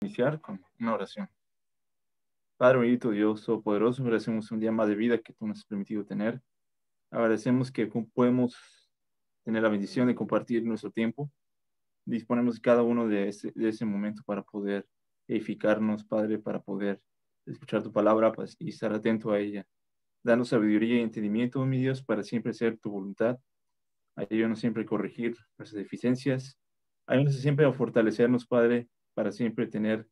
Iniciar con una oración. Padre bendito, Dios todopoderoso, agradecemos un día más de vida que tú nos has permitido tener. Agradecemos que podemos tener la bendición de compartir nuestro tiempo. Disponemos cada uno de ese momento para poder edificarnos, Padre, para poder escuchar tu palabra pues, y estar atento a ella. Danos sabiduría y entendimiento, mi Dios, para siempre hacer tu voluntad. Ayúdanos siempre a corregir nuestras deficiencias. Ayúdanos siempre a fortalecernos, Padre, para siempre tener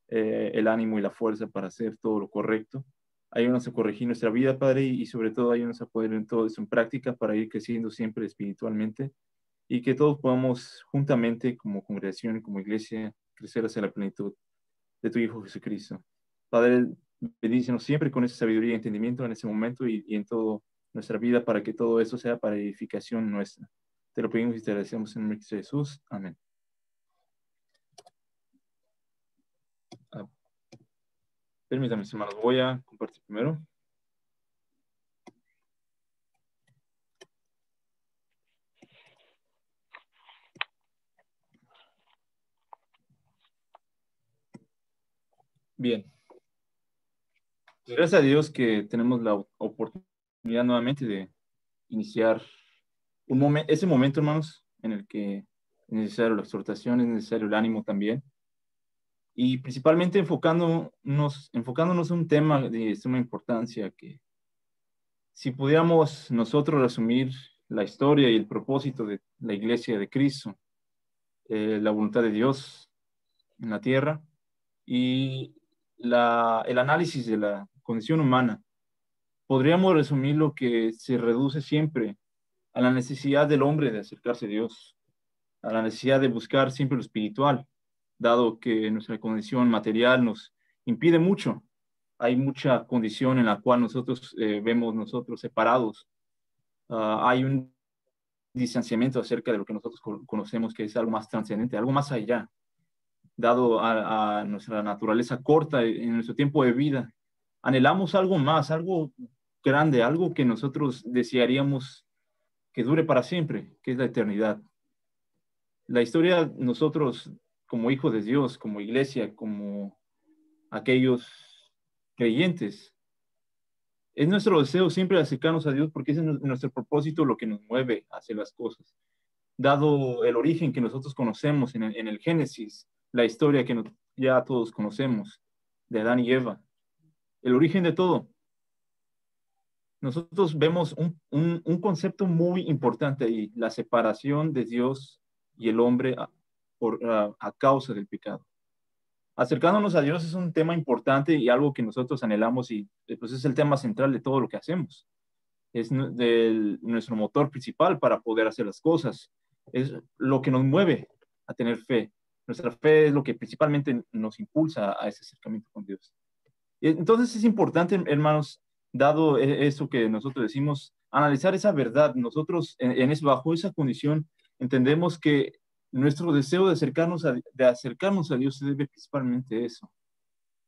el ánimo y la fuerza para hacer todo lo correcto. Ayúdanos a corregir nuestra vida, Padre, y sobre todo ayúdanos a poner en todo eso en práctica para ir creciendo siempre espiritualmente y que todos podamos juntamente como congregación y como iglesia crecer hacia la plenitud de tu Hijo Jesucristo. Padre, bendícenos siempre con esa sabiduría y entendimiento en ese momento y en toda nuestra vida para que todo eso sea para edificación nuestra. Te lo pedimos y te agradecemos en el nombre de Jesús. Amén. Permítanme, hermanos, voy a compartir primero. Bien. Gracias a Dios que tenemos la oportunidad nuevamente de iniciar ese momento, hermanos, en el que es necesario la exhortación, es necesario el ánimo también. Y principalmente enfocándonos en un tema de suma importancia que si pudiéramos nosotros resumir la historia y el propósito de la Iglesia de Cristo, la voluntad de Dios en la tierra y el análisis de la condición humana, podríamos resumir lo que se reduce siempre a la necesidad del hombre de acercarse a Dios, a la necesidad de buscar siempre lo espiritual, dado que nuestra condición material nos impide mucho. Hay mucha condición en la cual nosotros vemos nosotros separados. Hay un distanciamiento acerca de lo que nosotros conocemos que es algo más trascendente, algo más allá, dado a nuestra naturaleza corta en nuestro tiempo de vida. Anhelamos algo más, algo grande, algo que nosotros desearíamos que dure para siempre, que es la eternidad. La historia, nosotros como hijos de Dios, como iglesia, como aquellos creyentes, es nuestro deseo siempre acercarnos a Dios porque es nuestro propósito lo que nos mueve a hacer las cosas. Dado el origen que nosotros conocemos en el Génesis, la historia que ya todos conocemos de Adán y Eva, el origen de todo, nosotros vemos un concepto muy importante ahí, la separación de Dios y el hombre a causa del pecado. Acercándonos a Dios es un tema importante y algo que nosotros anhelamos y pues es el tema central de todo lo que hacemos. Es nuestro motor principal para poder hacer las cosas. Es lo que nos mueve a tener fe. Nuestra fe es lo que principalmente nos impulsa a ese acercamiento con Dios. Y entonces es importante, hermanos, dado eso que nosotros decimos, analizar esa verdad. Nosotros bajo esa condición entendemos que nuestro deseo de acercarnos a Dios se debe principalmente a eso.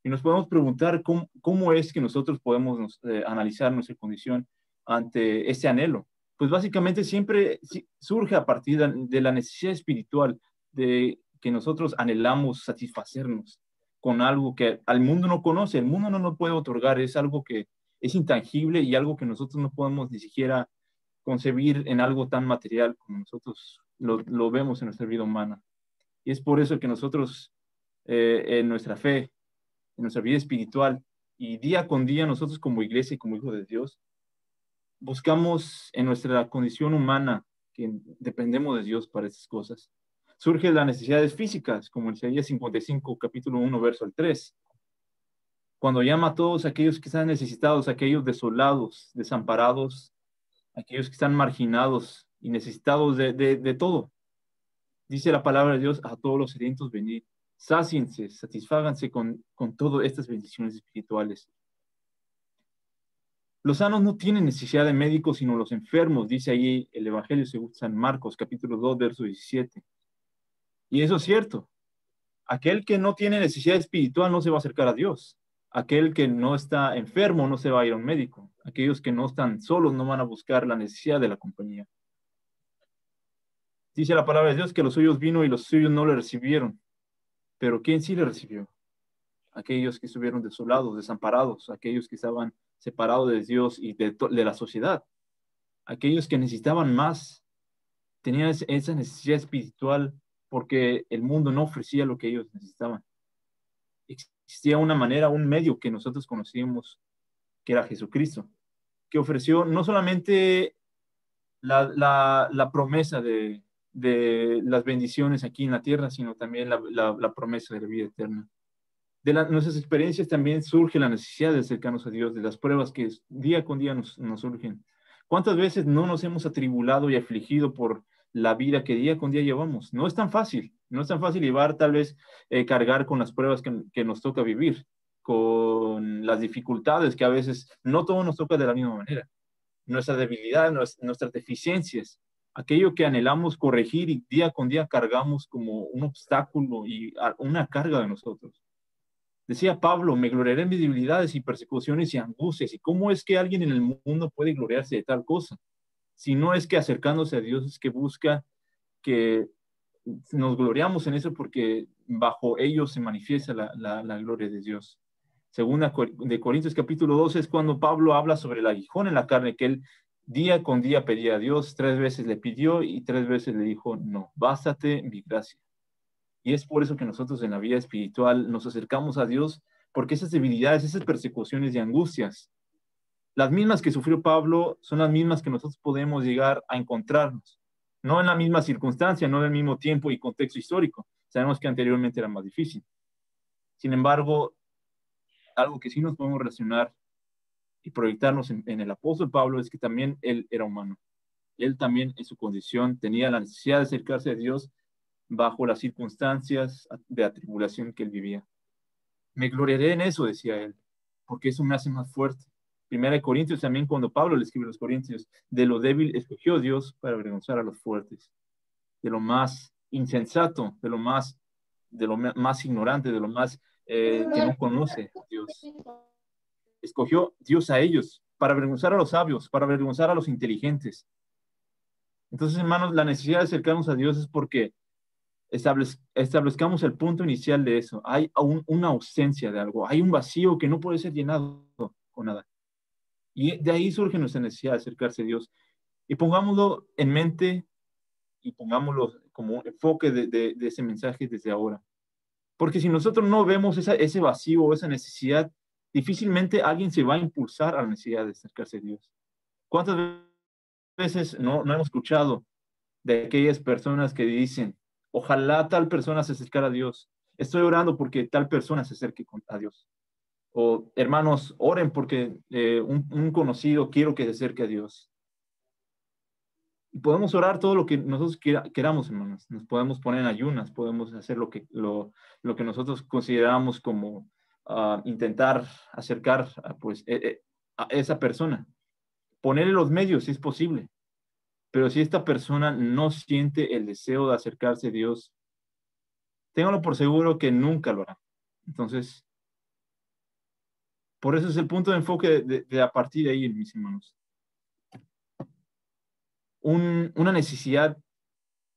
Y nos podemos preguntar cómo es que nosotros podemos analizar nuestra condición ante ese anhelo. Pues básicamente siempre surge a partir de la necesidad espiritual de que nosotros anhelamos satisfacernos con algo que al mundo no conoce, el mundo no nos puede otorgar, es algo que es intangible y algo que nosotros no podemos ni siquiera concebir en algo tan material como nosotros lo vemos en nuestra vida humana. Y es por eso que nosotros, en nuestra fe, en nuestra vida espiritual y día con día nosotros como iglesia y como hijos de Dios, buscamos en nuestra condición humana, que dependemos de Dios para esas cosas, surgen las necesidades físicas, como en Isaías 55, capítulo 1, verso al 3, cuando llama a todos aquellos que están necesitados, aquellos desolados, desamparados, aquellos que están marginados y necesitados de todo. Dice la palabra de Dios, a todos los sedientos venid, sáciense, satisfáganse con todas estas bendiciones espirituales. Los sanos no tienen necesidad de médicos, sino los enfermos, dice ahí el Evangelio según San Marcos, capítulo 2, verso 17. Y eso es cierto. Aquel que no tiene necesidad espiritual no se va a acercar a Dios. Aquel que no está enfermo no se va a ir a un médico. Aquellos que no están solos no van a buscar la necesidad de la compañía. Dice la palabra de Dios que los suyos vino y los suyos no le recibieron. Pero ¿quién sí le recibió? Aquellos que estuvieron desolados, desamparados, aquellos que estaban separados de Dios y de la sociedad, aquellos que necesitaban más, tenían esa necesidad espiritual porque el mundo no ofrecía lo que ellos necesitaban. Existía una manera, un medio que nosotros conocíamos, que era Jesucristo, que ofreció no solamente la promesa de las bendiciones aquí en la tierra, sino también la promesa de la vida eterna. Nuestras experiencias también surge la necesidad de acercarnos a Dios, de las pruebas que día con día nos surgen. ¿Cuántas veces no nos hemos atribulado y afligido por la vida que día con día llevamos? No es tan fácil, no es tan fácil llevar, tal vez, cargar con las pruebas que nos toca vivir, con las dificultades que a veces no todo nos toca de la misma manera. Nuestra debilidad, nuestras deficiencias, aquello que anhelamos corregir y día con día cargamos como un obstáculo y una carga de nosotros. Decía Pablo, me gloriaré en mis debilidades y persecuciones y angustias. ¿Y cómo es que alguien en el mundo puede gloriarse de tal cosa? Si no es que acercándose a Dios es que busca que nos gloriamos en eso, porque bajo ello se manifiesta la gloria de Dios. Segunda de Corintios capítulo 12 es cuando Pablo habla sobre el aguijón en la carne, que él día con día pedía a Dios, 3 veces le pidió y 3 veces le dijo, no, bástate mi gracia. Y es por eso que nosotros en la vida espiritual nos acercamos a Dios, porque esas debilidades, esas persecuciones y angustias, las mismas que sufrió Pablo, son las mismas que nosotros podemos llegar a encontrarnos. No en la misma circunstancia, no en el mismo tiempo y contexto histórico. Sabemos que anteriormente era más difícil. Sin embargo, algo que sí nos podemos relacionar y proyectarnos en el apóstol Pablo es que también él era humano. Él también en su condición tenía la necesidad de acercarse a Dios bajo las circunstancias de atribulación que él vivía. Me gloriaré en eso, decía él, porque eso me hace más fuerte. Primera de Corintios también, cuando Pablo le escribe a los Corintios, de lo débil escogió Dios para avergonzar a los fuertes, de lo más insensato, de lo más ignorante, de lo más que no conoce a Dios. Escogió Dios a ellos para avergonzar a los sabios, para avergonzar a los inteligentes. Entonces, hermanos, la necesidad de acercarnos a Dios es porque establezcamos el punto inicial de eso. Hay una ausencia de algo, hay un vacío que no puede ser llenado con nada. Y de ahí surge nuestra necesidad de acercarse a Dios. Y pongámoslo en mente y pongámoslo como enfoque de ese mensaje desde ahora. Porque si nosotros no vemos ese vacío o esa necesidad, difícilmente alguien se va a impulsar a la necesidad de acercarse a Dios. ¿Cuántas veces no hemos escuchado de aquellas personas que dicen, ojalá tal persona se acercara a Dios? Estoy orando porque tal persona se acerque a Dios. O hermanos, oren porque un conocido quiero que se acerque a Dios. Y podemos orar todo lo que nosotros queramos, hermanos. Nos podemos poner en ayunas, podemos hacer lo que nosotros consideramos como intentar acercar a esa persona. Ponerle los medios si es posible. Pero si esta persona no siente el deseo de acercarse a Dios, téngalo por seguro que nunca lo hará. Entonces, por eso es el punto de enfoque de a partir de ahí, mis hermanos. Una necesidad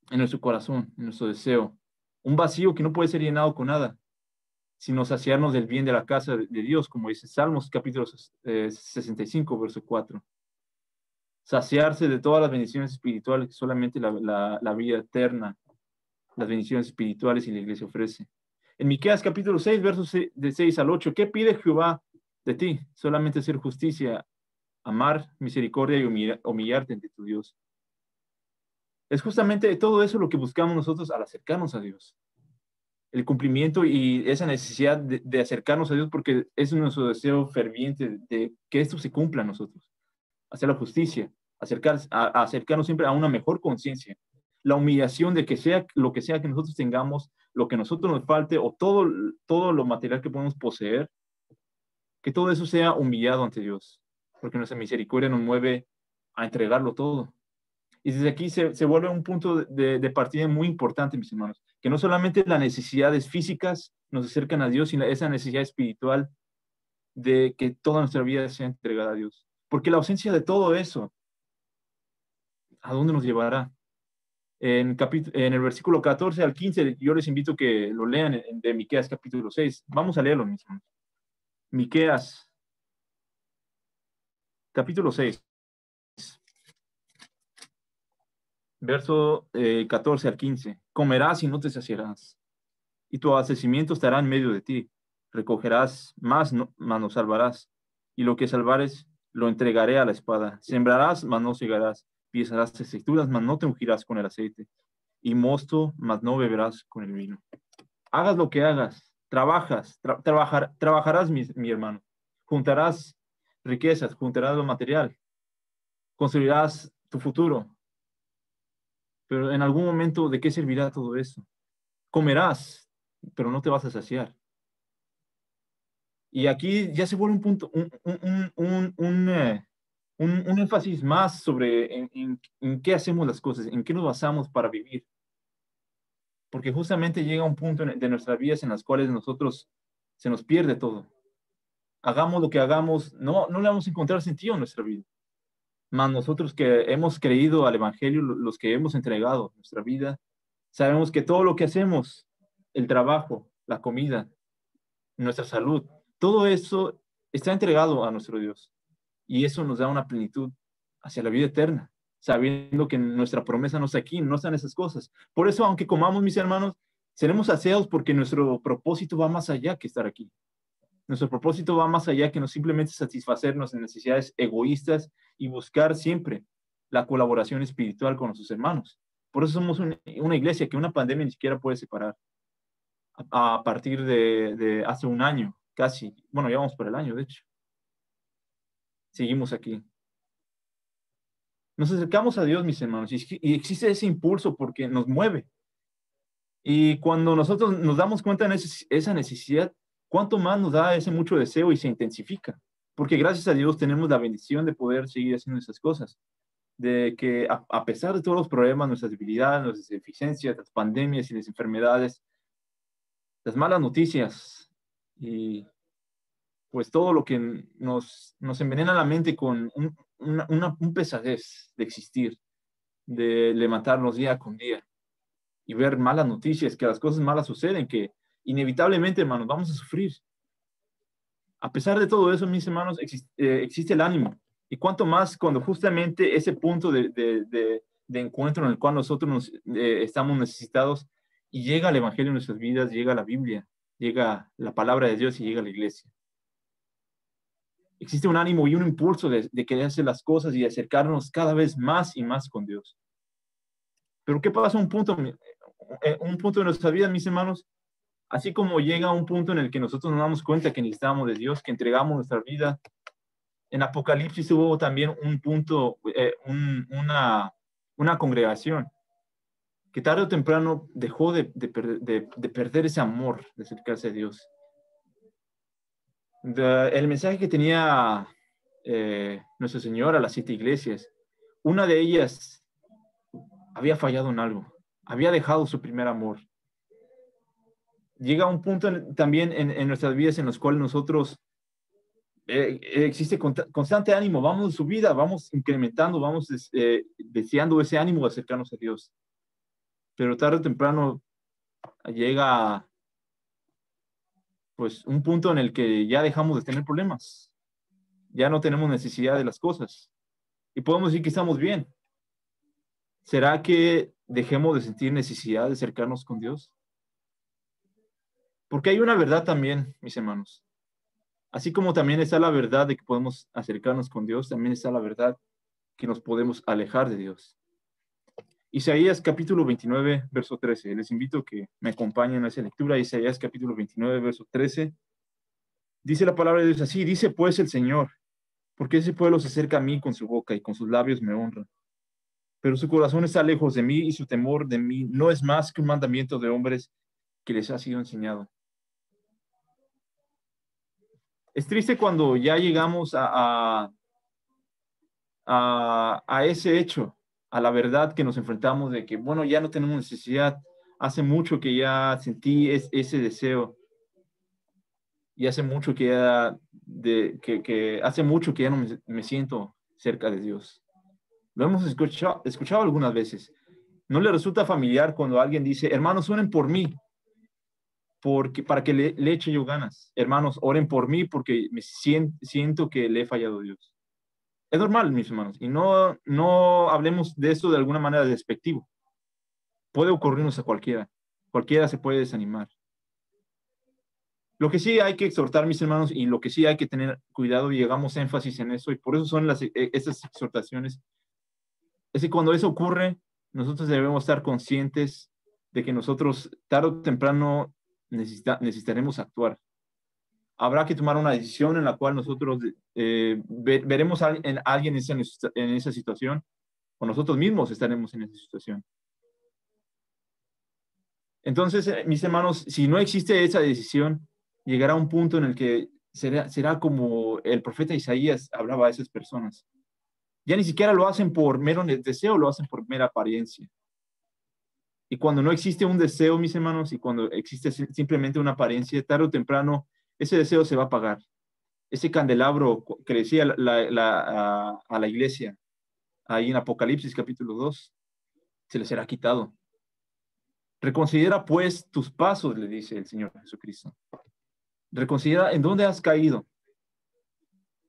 en nuestro corazón, en nuestro deseo. Un vacío que no puede ser llenado con nada, sino saciarnos del bien de la casa de Dios, como dice Salmos capítulo 65, verso 4. Saciarse de todas las bendiciones espirituales que solamente la vida eterna, las bendiciones espirituales y la iglesia ofrece. En Miqueas capítulo 6, versos de 6 al 8, ¿qué pide Jehová de ti? Solamente hacer justicia, amar misericordia y humillarte ante tu Dios. Es justamente todo eso lo que buscamos nosotros al acercarnos a Dios. El cumplimiento y esa necesidad de acercarnos a Dios, porque es nuestro deseo ferviente de que esto se cumpla a nosotros. Hacer la justicia, acercarnos siempre a una mejor conciencia. La humillación de que sea lo que sea que nosotros tengamos, lo que a nosotros nos falte o todo lo material que podemos poseer, que todo eso sea humillado ante Dios, porque nuestra misericordia nos mueve a entregarlo todo. Y desde aquí se vuelve un punto de partida muy importante, mis hermanos, que no solamente las necesidades físicas nos acercan a Dios, sino esa necesidad espiritual de que toda nuestra vida sea entregada a Dios. Porque la ausencia de todo eso, ¿a dónde nos llevará? En el versículo 14 al 15, yo les invito a que lo lean de Miqueas capítulo 6. Vamos a leerlo mismo. Miqueas capítulo 6, verso 14 al 15. Comerás y no te saciarás, y tu abastecimiento estará en medio de ti. Recogerás más, mas no salvarás, y lo que salvares lo entregaré a la espada. Sembrarás, mas no segarás. Pisarás escrituras, mas no te ungirás con el aceite. Y mosto, mas no beberás con el vino. Hagas lo que hagas, trabajarás, mi hermano. Juntarás riquezas, juntarás lo material, construirás tu futuro. Pero en algún momento, ¿de qué servirá todo eso? Comerás, pero no te vas a saciar. Y aquí ya se vuelve un punto, un énfasis más sobre en qué hacemos las cosas, en qué nos basamos para vivir. Porque justamente llega un punto de nuestras vidas en las cuales nosotros se nos pierde todo. Hagamos lo que hagamos, no le vamos a encontrar sentido en nuestra vida. Más nosotros que hemos creído al Evangelio, los que hemos entregado nuestra vida, sabemos que todo lo que hacemos, el trabajo, la comida, nuestra salud, todo eso está entregado a nuestro Dios. Y eso nos da una plenitud hacia la vida eterna, sabiendo que nuestra promesa no está aquí, no están esas cosas. Por eso, aunque comamos, mis hermanos, seremos saciados porque nuestro propósito va más allá que estar aquí. Nuestro propósito va más allá que no simplemente satisfacer nuestras necesidades egoístas y buscar siempre la colaboración espiritual con nuestros hermanos. Por eso somos una iglesia que una pandemia ni siquiera puede separar. A partir de hace un año, casi, bueno, ya vamos por el año, de hecho. Seguimos aquí. Nos acercamos a Dios, mis hermanos, y existe ese impulso porque nos mueve. Y cuando nosotros nos damos cuenta de esa necesidad, cuánto más nos da ese mucho deseo y se intensifica. Porque gracias a Dios tenemos la bendición de poder seguir haciendo esas cosas. De que a pesar de todos los problemas, nuestras debilidades, nuestras deficiencias, las pandemias y las enfermedades, las malas noticias y pues todo lo que nos envenena la mente con un pesadez de existir, de levantarnos día con día y ver malas noticias, que las cosas malas suceden, que inevitablemente, hermanos, vamos a sufrir. A pesar de todo eso, mis hermanos, existe el ánimo. Y cuanto más cuando justamente ese punto de encuentro en el cual nosotros estamos necesitados y llega el Evangelio en nuestras vidas, llega la Biblia, llega la palabra de Dios y llega la iglesia. Existe un ánimo y un impulso de querer hacer las cosas y acercarnos cada vez más y más con Dios. Pero ¿qué pasa un punto de nuestra vida, mis hermanos? Así como llega un punto en el que nosotros nos damos cuenta que necesitamos de Dios, que entregamos nuestra vida. En Apocalipsis hubo también un punto, una congregación que tarde o temprano dejó de perder ese amor de acercarse a Dios. El mensaje que tenía Nuestro Señor a las 7 iglesias, una de ellas había fallado en algo, había dejado su primer amor. Llega un punto también en nuestras vidas en los cuales nosotros existe constante ánimo, vamos en su vida, vamos incrementando, vamos deseando ese ánimo de acercarnos a Dios. Pero tarde o temprano llega pues un punto en el que ya dejamos de tener problemas, ya no tenemos necesidad de las cosas y podemos decir que estamos bien. ¿Será que dejemos de sentir necesidad de acercarnos con Dios? Porque hay una verdad también, mis hermanos. Así como también está la verdad de que podemos acercarnos con Dios, también está la verdad que nos podemos alejar de Dios. Isaías capítulo 29, verso 13. Les invito a que me acompañen a esa lectura. Isaías capítulo 29, verso 13. Dice la palabra de Dios así, dice pues el Señor, porque ese pueblo se acerca a mí con su boca y con sus labios me honra. Pero su corazón está lejos de mí y su temor de mí no es más que un mandamiento de hombres que les ha sido enseñado. Es triste cuando ya llegamos a ese hecho, a la verdad que nos enfrentamos de que, bueno, ya no tenemos necesidad. Hace mucho que ya sentí ese deseo y hace mucho que ya, hace mucho que ya no me siento cerca de Dios. Lo hemos escuchado algunas veces. No le resulta familiar cuando alguien dice, hermanos, oren por mí, para que le eche yo ganas. Hermanos, oren por mí porque siento que le he fallado a Dios. Es normal, mis hermanos, y no hablemos de esto de alguna manera despectivo. Puede ocurrirnos a cualquiera. Cualquiera se puede desanimar. Lo que sí hay que exhortar, mis hermanos, y lo que sí hay que tener cuidado, y llegamos énfasis en eso, y por eso son estas exhortaciones, es que cuando eso ocurre, nosotros debemos estar conscientes de que nosotros tarde o temprano necesitaremos actuar. Habrá que tomar una decisión en la cual nosotros veremos a alguien en esa situación, o nosotros mismos estaremos en esa situación. Entonces, mis hermanos, si no existe esa decisión, llegará un punto en el que será como el profeta Isaías hablaba a esas personas. Ya ni siquiera lo hacen por mero deseo, lo hacen por mera apariencia. Y cuando no existe un deseo, mis hermanos, y cuando existe simplemente una apariencia, tarde o temprano, ese deseo se va a apagar. Ese candelabro que decía a la iglesia, ahí en Apocalipsis capítulo 2, se le será quitado. Reconsidera pues tus pasos, le dice el Señor Jesucristo. Reconsidera en dónde has caído.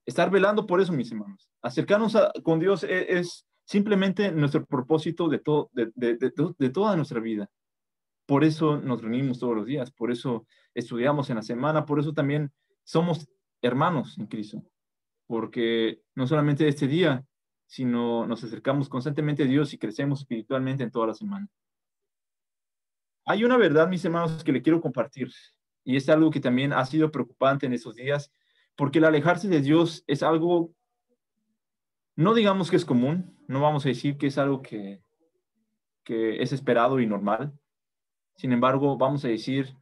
Estar velando por eso, mis hermanos. Acercarnos con Dios es simplemente nuestro propósito de toda nuestra vida. Por eso nos reunimos todos los días, por eso estudiamos en la semana, por eso también somos hermanos en Cristo. Porque no solamente este día, sino nos acercamos constantemente a Dios y crecemos espiritualmente en toda la semana. Hay una verdad, mis hermanos, que le quiero compartir, y es algo que también ha sido preocupante en esos días, porque el alejarse de Dios es algo, no digamos que es común, no vamos a decir que es algo que es esperado y normal. Sin embargo, vamos a decir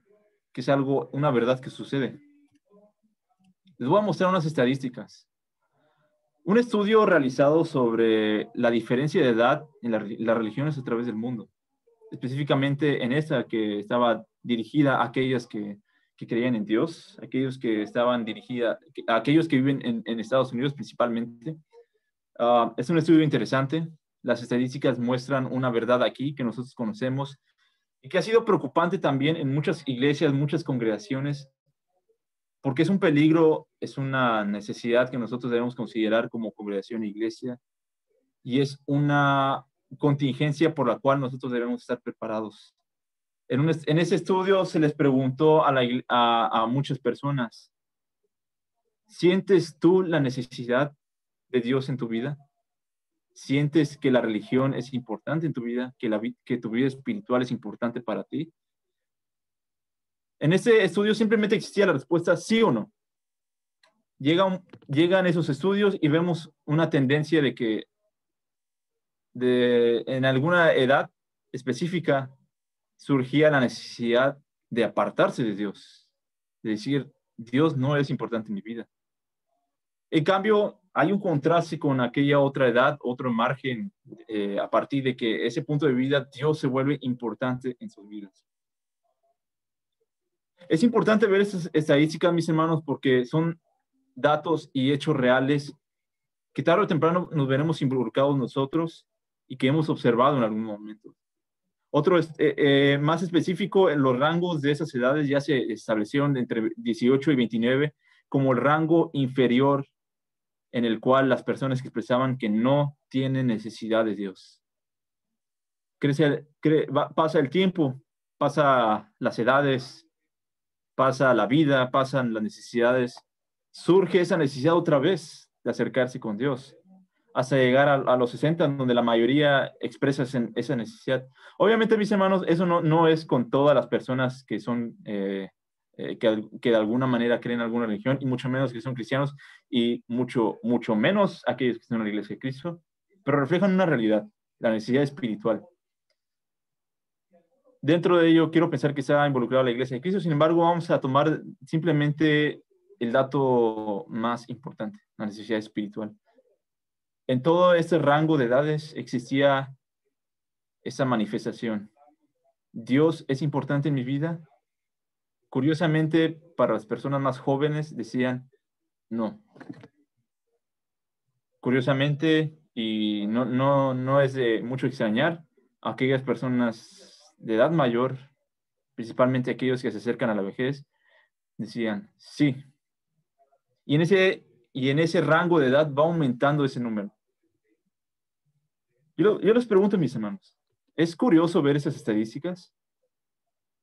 que es algo, una verdad que sucede. Les voy a mostrar unas estadísticas. Un estudio realizado sobre la diferencia de edad en las religiones a través del mundo, específicamente en esta que estaba dirigida a aquellas que creían en Dios, aquellos que estaban dirigida a aquellos que viven en Estados Unidos principalmente. Es un estudio interesante. Las estadísticas muestran una verdad aquí que nosotros conocemos y que ha sido preocupante también en muchas iglesias, muchas congregaciones, porque es un peligro, es una necesidad que nosotros debemos considerar como congregación e iglesia, y es una contingencia por la cual nosotros debemos estar preparados. En ese estudio se les preguntó a muchas personas, ¿sientes tú la necesidad de Dios en tu vida? ¿Sientes que la religión es importante en tu vida? ¿Que tu vida espiritual es importante para ti? En este estudio simplemente existía la respuesta sí o no. Llegan esos estudios y vemos una tendencia de que en alguna edad específica surgía la necesidad de apartarse de Dios, de decir, Dios no es importante en mi vida. En cambio, hay un contraste con aquella otra edad, otro margen, a partir de que ese punto de vida, Dios se vuelve importante en sus vidas. Es importante ver estas estadísticas, mis hermanos, porque son datos y hechos reales que tarde o temprano nos veremos involucrados nosotros y que hemos observado en algún momento. Otro más específico, en los rangos de esas edades ya se establecieron entre 18 y 29 como el rango inferior en el cual las personas que expresaban que no tienen necesidad de Dios. Pasa el tiempo, pasa las edades, pasa la vida, pasan las necesidades, surge esa necesidad otra vez de acercarse con Dios, hasta llegar a los 60, donde la mayoría expresa esa necesidad. Obviamente, mis hermanos, eso no es con todas las personas que son, que de alguna manera creen en alguna religión, y mucho menos que son cristianos, y mucho menos aquellos que están en la iglesia de Cristo, pero reflejan una realidad, la necesidad espiritual. Dentro de ello, quiero pensar que está involucrada la iglesia de Cristo. Sin embargo, vamos a tomar simplemente el dato más importante, la necesidad espiritual. En todo este rango de edades existía esa manifestación. ¿Dios es importante en mi vida? Curiosamente, para las personas más jóvenes decían no. Curiosamente, y no es de mucho extrañar, aquellas personas de edad mayor, principalmente aquellos que se acercan a la vejez, decían, sí. Y en ese rango de edad va aumentando ese número. Yo les pregunto, mis hermanos, ¿es curioso ver esas estadísticas?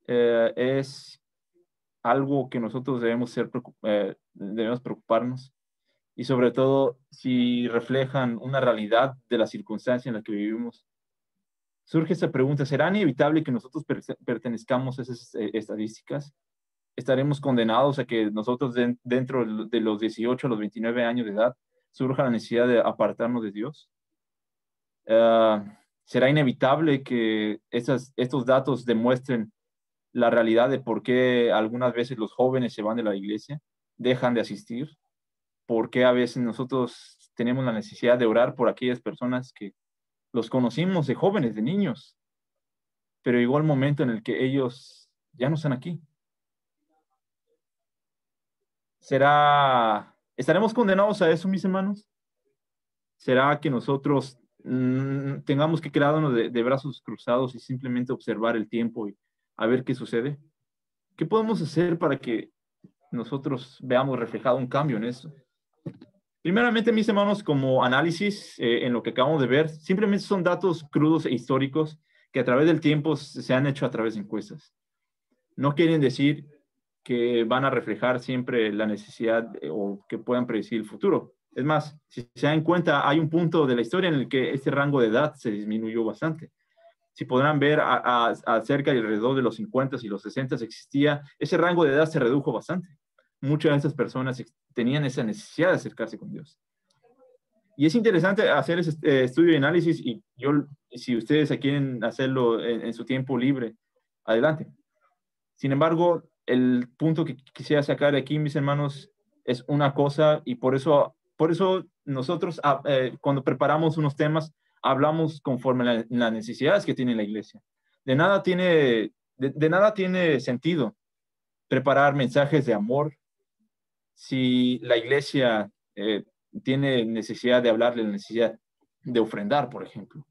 ¿Es algo que nosotros debemos preocuparnos? Y sobre todo, si reflejan una realidad de la circunstancia en la que vivimos. Surge esta pregunta, ¿será inevitable que nosotros pertenezcamos a esas estadísticas? ¿Estaremos condenados a que nosotros dentro de los 18 a los 29 años de edad surja la necesidad de apartarnos de Dios? ¿Será inevitable que estos datos demuestren la realidad de por qué algunas veces los jóvenes se van de la iglesia, dejan de asistir? ¿Por qué a veces nosotros tenemos la necesidad de orar por aquellas personas que los conocimos de jóvenes, de niños, pero llegó el momento en el que ellos ya no están aquí? ¿Estaremos condenados a eso, mis hermanos? ¿Será que nosotros tengamos que quedarnos de brazos cruzados y simplemente observar el tiempo y a ver qué sucede? ¿Qué podemos hacer para que nosotros veamos reflejado un cambio en eso? Primeramente, mis hermanos, como análisis en lo que acabamos de ver, simplemente son datos crudos e históricos que a través del tiempo se han hecho a través de encuestas. No quieren decir que van a reflejar siempre la necesidad o que puedan predecir el futuro. Es más, si se dan cuenta, hay un punto de la historia en el que este rango de edad se disminuyó bastante. Si podrán ver, cerca y alrededor de los 50 y los 60 existía, ese rango de edad se redujo bastante. Muchas de esas personas tenían esa necesidad de acercarse con Dios. Y es interesante hacer ese estudio y análisis, y si ustedes quieren hacerlo en su tiempo libre, adelante. Sin embargo, el punto que quisiera sacar aquí, mis hermanos, es una cosa, y por eso nosotros cuando preparamos unos temas, hablamos conforme a las necesidades que tiene la iglesia. De nada tiene sentido preparar mensajes de amor si la iglesia tiene necesidad de hablarle, la necesidad de ofrendar, por ejemplo.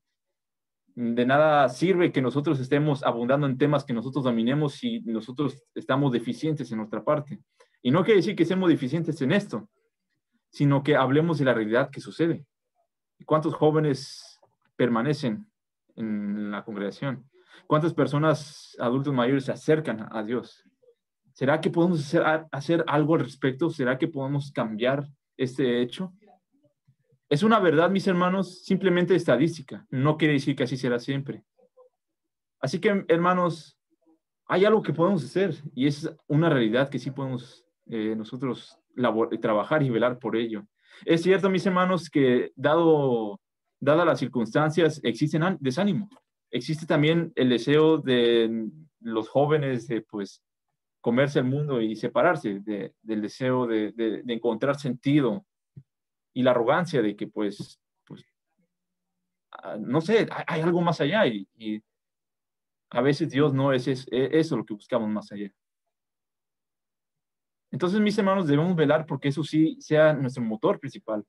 De nada sirve que nosotros estemos abundando en temas que nosotros dominemos si nosotros estamos deficientes en nuestra parte. Y no quiere decir que seamos deficientes en esto, sino que hablemos de la realidad que sucede. ¿Cuántos jóvenes permanecen en la congregación? ¿Cuántas personas, adultos mayores, se acercan a Dios? ¿Será que podemos hacer algo al respecto? ¿Será que podemos cambiar este hecho? Es una verdad, mis hermanos, simplemente estadística. No quiere decir que así será siempre. Así que, hermanos, hay algo que podemos hacer y es una realidad que sí podemos nosotros trabajar y velar por ello. Es cierto, mis hermanos, que dadas las circunstancias, existe desánimo. Existe también el deseo de los jóvenes de, pues, comerse el mundo y separarse del deseo de encontrar sentido y la arrogancia de que, pues no sé, hay algo más allá y a veces Dios no es eso lo que buscamos más allá. Entonces, mis hermanos, debemos velar porque eso sí sea nuestro motor principal.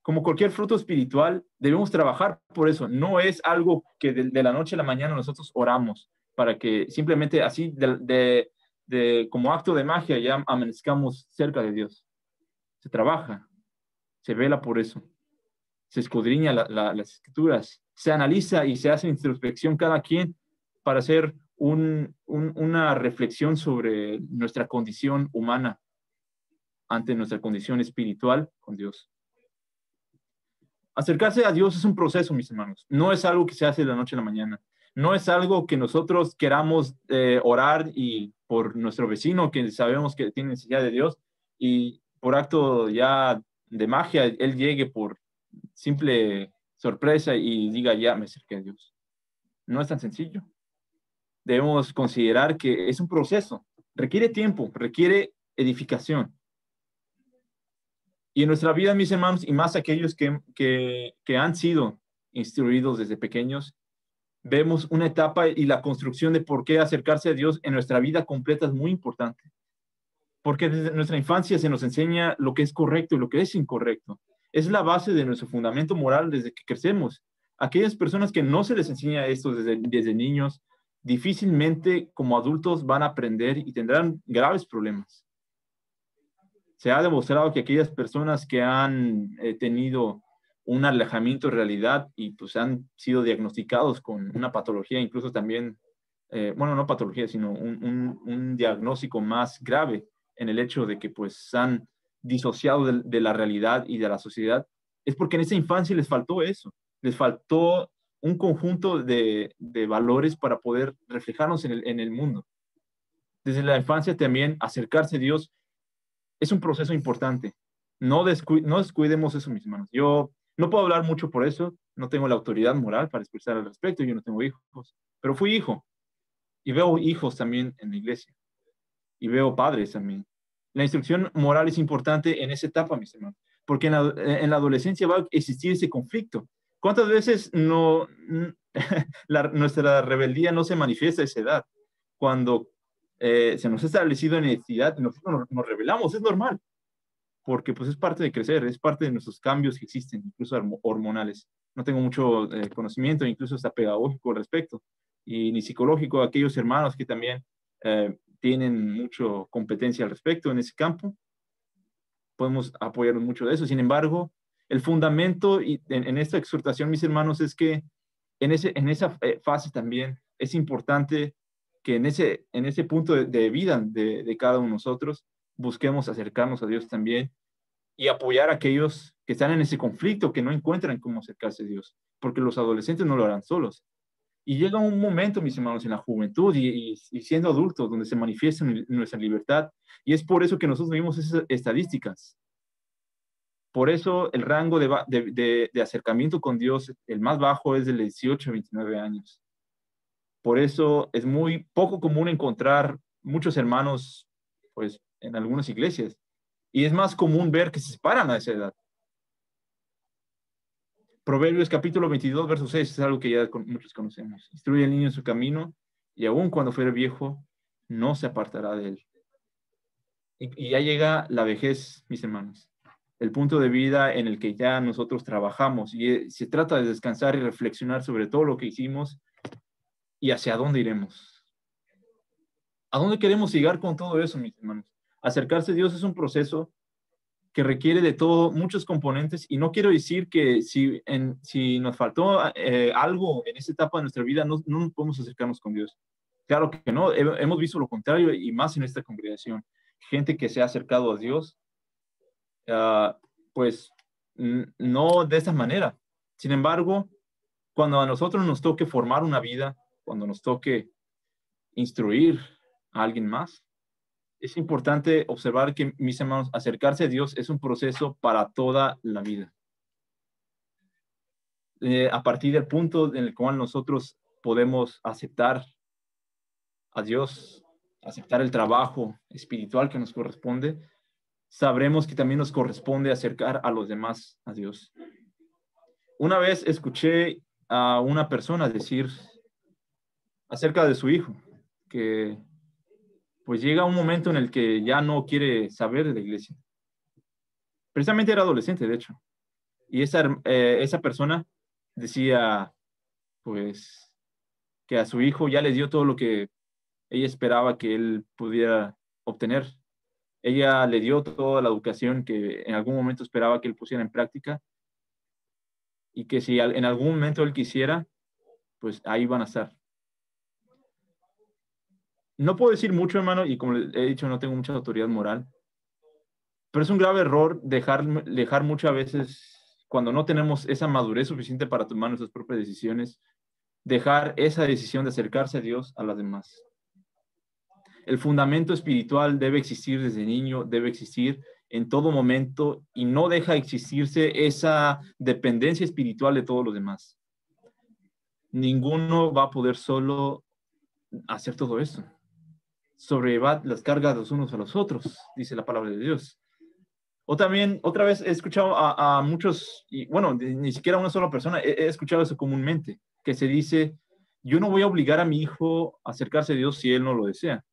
Como cualquier fruto espiritual, debemos trabajar por eso. No es algo que de la noche a la mañana nosotros oramos para que simplemente así como acto de magia ya amanezcamos cerca de Dios. Se trabaja, se vela por eso, se escudriña las escrituras, se analiza y se hace introspección cada quien para hacer una reflexión sobre nuestra condición humana ante nuestra condición espiritual con Dios. Acercarse a Dios es un proceso, mis hermanos. No es algo que se hace de la noche a la mañana. No es algo que nosotros queramos orar y por nuestro vecino que sabemos que tiene necesidad de Dios y por acto ya de magia, él llegue por simple sorpresa y diga, ya me acerqué a Dios. No es tan sencillo. Debemos considerar que es un proceso. Requiere tiempo, requiere edificación. Y en nuestra vida, mis hermanos, y más aquellos que han sido instruidos desde pequeños, vemos una etapa y la construcción de por qué acercarse a Dios en nuestra vida completa es muy importante. Porque desde nuestra infancia se nos enseña lo que es correcto y lo que es incorrecto. Es la base de nuestro fundamento moral desde que crecemos. Aquellas personas que no se les enseña esto desde niños, difícilmente como adultos van a aprender y tendrán graves problemas. Se ha demostrado que aquellas personas que han tenido un alejamiento de realidad y pues han sido diagnosticados con una patología, incluso también, bueno, no patología, sino un diagnóstico más grave en el hecho de que pues han disociado de la realidad y de la sociedad, es porque en esa infancia les faltó eso, les faltó un conjunto de valores para poder reflejarnos en el mundo. Desde la infancia también acercarse a Dios es un proceso importante. No descuidemos eso, mis hermanos. Yo no puedo hablar mucho por eso, no tengo la autoridad moral para expresar al respecto, yo no tengo hijos, pero fui hijo y veo hijos también en la iglesia y veo padres también. La instrucción moral es importante en esa etapa, mis hermanos, porque en la adolescencia va a existir ese conflicto. ¿Cuántas veces nuestra rebeldía no se manifiesta a esa edad? Cuando se nos ha establecido en necesidad, nosotros nos rebelamos, es normal, porque pues es parte de crecer, es parte de nuestros cambios que existen, incluso hormonales. No tengo mucho conocimiento, incluso hasta pedagógico al respecto, y ni psicológico, aquellos hermanos que también tienen mucha competencia al respecto en ese campo, podemos apoyarnos mucho de eso. Sin embargo, el fundamento en esta exhortación, mis hermanos, es que en esa fase también es importante que en ese punto de vida de cada uno de nosotros busquemos acercarnos a Dios también y apoyar a aquellos que están en ese conflicto, que no encuentran cómo acercarse a Dios, porque los adolescentes no lo harán solos. Y llega un momento, mis hermanos, en la juventud y siendo adultos, donde se manifiesta nuestra libertad, y es por eso que nosotros vimos esas estadísticas. Por eso el rango de acercamiento con Dios, el más bajo, es de 18 a 29 años. Por eso es muy poco común encontrar muchos hermanos, pues, en algunas iglesias. Y es más común ver que se separan a esa edad. Proverbios capítulo 22, verso 6, es algo que ya muchos conocemos. Instruye al niño en su camino, y aun cuando fuere viejo, no se apartará de él. Y ya llega la vejez, mis hermanos. El punto de vida en el que ya nosotros trabajamos. Y se trata de descansar y reflexionar sobre todo lo que hicimos y hacia dónde iremos. ¿A dónde queremos llegar con todo eso, mis hermanos? Acercarse a Dios es un proceso que requiere de todo, muchos componentes, y no quiero decir que si nos faltó algo en esta etapa de nuestra vida, no podemos acercarnos con Dios. Claro que no, hemos visto lo contrario, y más en esta congregación. Gente que se ha acercado a Dios, pues no de esta manera. Sin embargo, cuando a nosotros nos toque formar una vida, cuando nos toque instruir a alguien más, es importante observar que, mis hermanos, acercarse a Dios es un proceso para toda la vida. A partir del punto en el cual nosotros podemos aceptar a Dios, aceptar el trabajo espiritual que nos corresponde, sabremos que también nos corresponde acercar a los demás a Dios. Una vez escuché a una persona decir acerca de su hijo, que pues llega un momento en el que ya no quiere saber de la iglesia. Precisamente era adolescente, de hecho. Y esa persona decía, pues, que a su hijo ya le dio todo lo que ella esperaba que él pudiera obtener. Ella le dio toda la educación que en algún momento esperaba que él pusiera en práctica, y que si en algún momento él quisiera, pues ahí van a estar. No puedo decir mucho, hermano, y como les he dicho, no tengo mucha autoridad moral, pero es un grave error dejar muchas veces, cuando no tenemos esa madurez suficiente para tomar nuestras propias decisiones, dejar esa decisión de acercarse a Dios a las demás. El fundamento espiritual debe existir desde niño, debe existir en todo momento, y no deja existirse esa dependencia espiritual de todos los demás. Ninguno va a poder solo hacer todo esto. Sobrellevar las cargas los unos a los otros, dice la palabra de Dios. O también, otra vez, he escuchado a muchos, y bueno, ni siquiera a una sola persona, he escuchado eso comúnmente, que se dice, yo no voy a obligar a mi hijo a acercarse a Dios si él no lo desea.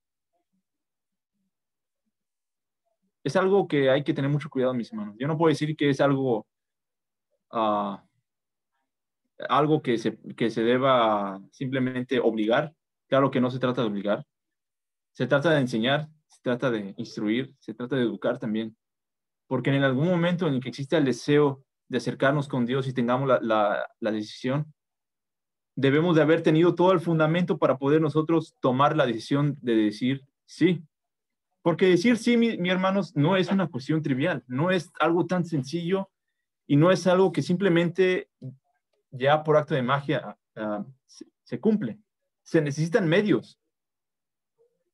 Es algo que hay que tener mucho cuidado, mis hermanos. Yo no puedo decir que es algo algo que se deba simplemente obligar. Claro que no se trata de obligar, se trata de enseñar, se trata de instruir, se trata de educar también. Porque en algún momento en el que existe el deseo de acercarnos con Dios y tengamos la decisión, debemos de haber tenido todo el fundamento para poder nosotros tomar la decisión de decir sí. Porque decir sí, mi hermanos, no es una cuestión trivial, no es algo tan sencillo y no es algo que simplemente ya por acto de magia se cumple. Se necesitan medios.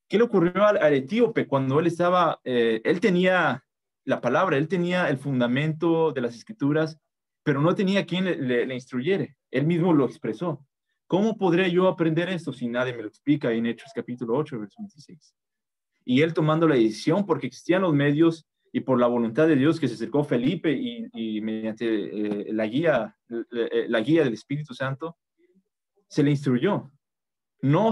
¿Qué le ocurrió al etíope cuando él tenía la palabra, él tenía el fundamento de las escrituras, pero no tenía quien le instruyere? Él mismo lo expresó. ¿Cómo podré yo aprender esto si nadie me lo explica? En Hechos capítulo 8, verso 26. Y él tomando la decisión, porque existían los medios y por la voluntad de Dios que se acercó Felipe y mediante la guía del Espíritu Santo, se le instruyó. No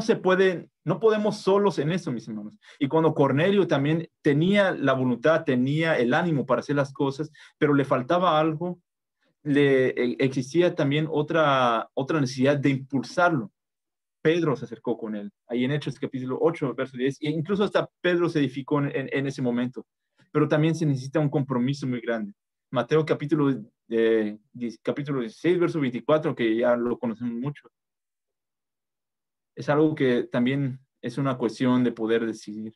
podemos solos en eso, mis hermanos. Y cuando Cornelio también tenía la voluntad, tenía el ánimo para hacer las cosas, pero le faltaba algo, existía también otra necesidad de impulsarlo. Pedro se acercó con él, ahí en Hechos capítulo 8, verso 10, e incluso hasta Pedro se edificó en ese momento, pero también se necesita un compromiso muy grande. Mateo capítulo 16, verso 24, que ya lo conocemos mucho, es algo que también es una cuestión de poder decidir.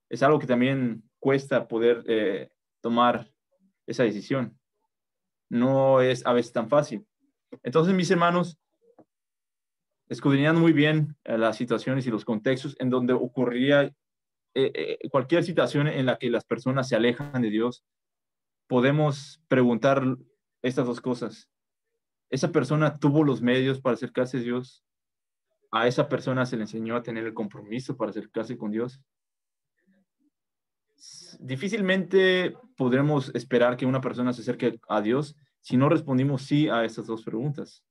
Es algo que también cuesta poder tomar esa decisión. No es a veces tan fácil. Entonces, mis hermanos, escudriñando muy bien las situaciones y los contextos en donde ocurriría cualquier situación en la que las personas se alejan de Dios, podemos preguntar estas dos cosas. ¿Esa persona tuvo los medios para acercarse a Dios? ¿A esa persona se le enseñó a tener el compromiso para acercarse con Dios? Difícilmente podremos esperar que una persona se acerque a Dios si no respondimos sí a estas dos preguntas.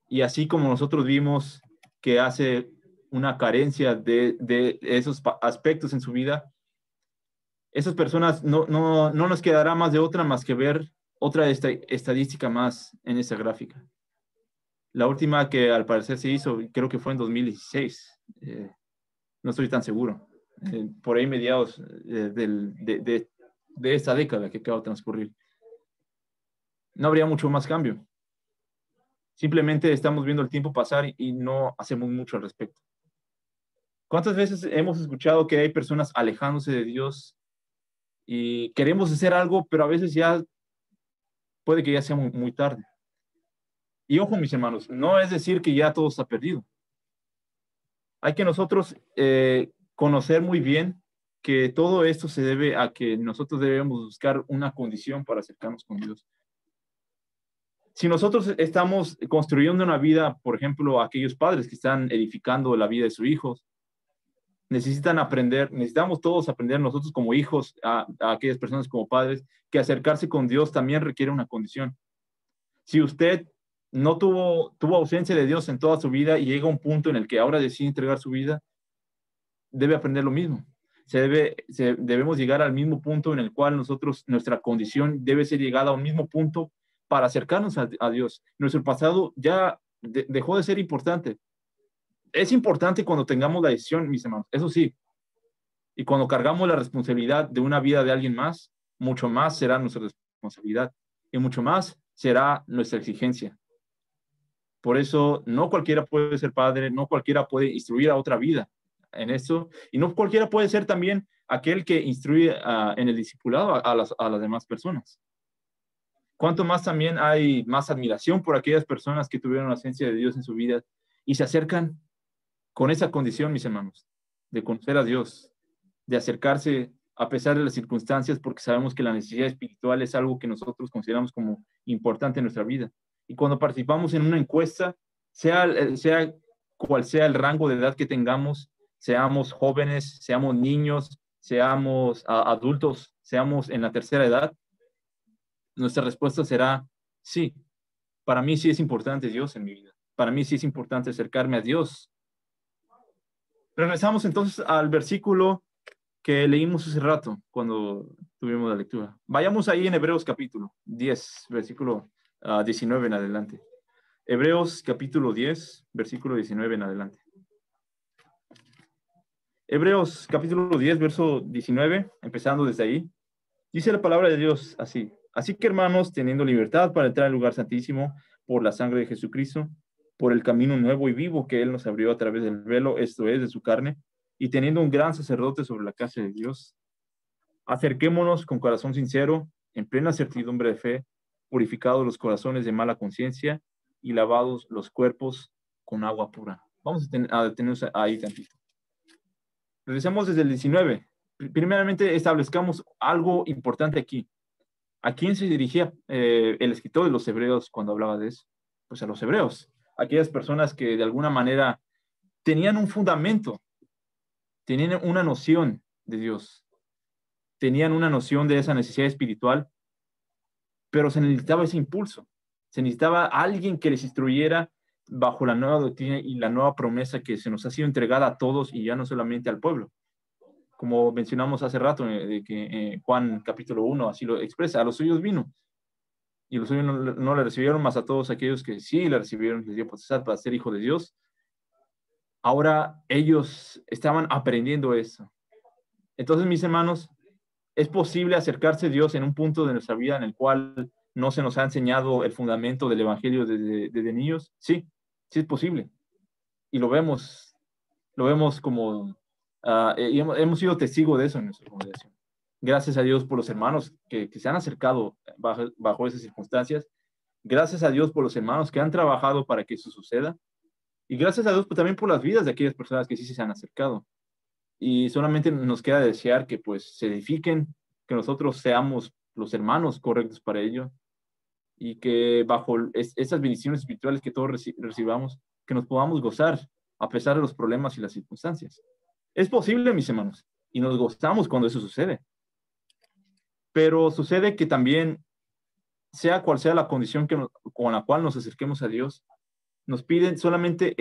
Y así como nosotros vimos que hace una carencia de esos aspectos en su vida, esas personas no nos quedará más de otra más que ver otra estadística más en esa gráfica. La última que al parecer se hizo, creo que fue en 2016, no estoy tan seguro, por ahí mediados de esta década que acaba de transcurrir. No habría mucho más cambio. Simplemente estamos viendo el tiempo pasar y no hacemos mucho al respecto. ¿Cuántas veces hemos escuchado que hay personas alejándose de Dios y queremos hacer algo, pero a veces ya puede que ya sea muy tarde? Y ojo, mis hermanos, no es decir que ya todo está perdido. Hay que nosotros conocer muy bien que todo esto se debe a que nosotros debemos buscar una condición para acercarnos con Dios. Si nosotros estamos construyendo una vida, por ejemplo, aquellos padres que están edificando la vida de sus hijos, necesitamos todos aprender nosotros como hijos, a aquellas personas como padres, que acercarse con Dios también requiere una condición. Si usted no tuvo ausencia de Dios en toda su vida y llega a un punto en el que ahora decide entregar su vida, debe aprender lo mismo. Debemos llegar al mismo punto en el cual nuestra condición debe ser llegada a un mismo punto para acercarnos a Dios. Nuestro pasado ya dejó de ser importante. Es importante cuando tengamos la decisión, mis hermanos, eso sí. Y cuando cargamos la responsabilidad de una vida de alguien más, mucho más será nuestra responsabilidad y mucho más será nuestra exigencia. Por eso, no cualquiera puede ser padre, no cualquiera puede instruir a otra vida en eso, y no cualquiera puede ser también aquel que instruye en el discipulado a las demás personas. Cuanto más también hay más admiración por aquellas personas que tuvieron la esencia de Dios en su vida y se acercan con esa condición, mis hermanos, de conocer a Dios, de acercarse a pesar de las circunstancias, porque sabemos que la necesidad espiritual es algo que nosotros consideramos como importante en nuestra vida. Y cuando participamos en una encuesta, sea cual sea el rango de edad que tengamos, seamos jóvenes, seamos niños, seamos adultos, seamos en la tercera edad, nuestra respuesta será sí. Para mí sí es importante Dios en mi vida. Para mí sí es importante acercarme a Dios. Regresamos entonces al versículo que leímos hace rato cuando tuvimos la lectura. Vayamos ahí en Hebreos capítulo 10, versículo 19 en adelante. Hebreos capítulo 10, versículo 19 en adelante. Hebreos capítulo 10, verso 19, empezando desde ahí. Dice la palabra de Dios así. Así que, hermanos, teniendo libertad para entrar al lugar santísimo por la sangre de Jesucristo, por el camino nuevo y vivo que Él nos abrió a través del velo, esto es, de su carne, y teniendo un gran sacerdote sobre la casa de Dios, acerquémonos con corazón sincero, en plena certidumbre de fe, purificados los corazones de mala conciencia y lavados los cuerpos con agua pura. Vamos a detenernos ahí tantito. Regresamos desde el 19. Primeramente establezcamos algo importante aquí. ¿A quién se dirigía el escritor de los Hebreos cuando hablaba de eso? Pues a los hebreos, aquellas personas que de alguna manera tenían un fundamento, tenían una noción de Dios, tenían una noción de esa necesidad espiritual, pero se necesitaba ese impulso, se necesitaba alguien que les instruyera bajo la nueva doctrina y la nueva promesa que se nos ha sido entregada a todos y ya no solamente al pueblo. Como mencionamos hace rato, de que Juan capítulo 1 así lo expresa, a los suyos vino, y los suyos no le recibieron, más a todos aquellos que sí le recibieron, les dio potestad para ser hijo de Dios. Ahora ellos estaban aprendiendo eso. Entonces, mis hermanos, ¿es posible acercarse a Dios en un punto de nuestra vida en el cual no se nos ha enseñado el fundamento del Evangelio desde niños? Sí, sí es posible. Y lo vemos como, y hemos sido testigos de eso en nuestra congregación. Gracias a Dios por los hermanos que se han acercado bajo esas circunstancias. Gracias a Dios por los hermanos que han trabajado para que eso suceda. Y gracias a Dios también por las vidas de aquellas personas que sí se han acercado. Y solamente nos queda desear que pues se edifiquen, que nosotros seamos los hermanos correctos para ello y que bajo esas bendiciones espirituales que todos recibamos, que nos podamos gozar a pesar de los problemas y las circunstancias. Es posible, mis hermanos, y nos gozamos cuando eso sucede. Pero sucede que también, sea cual sea la condición con la cual nos acerquemos a Dios, nos piden solamente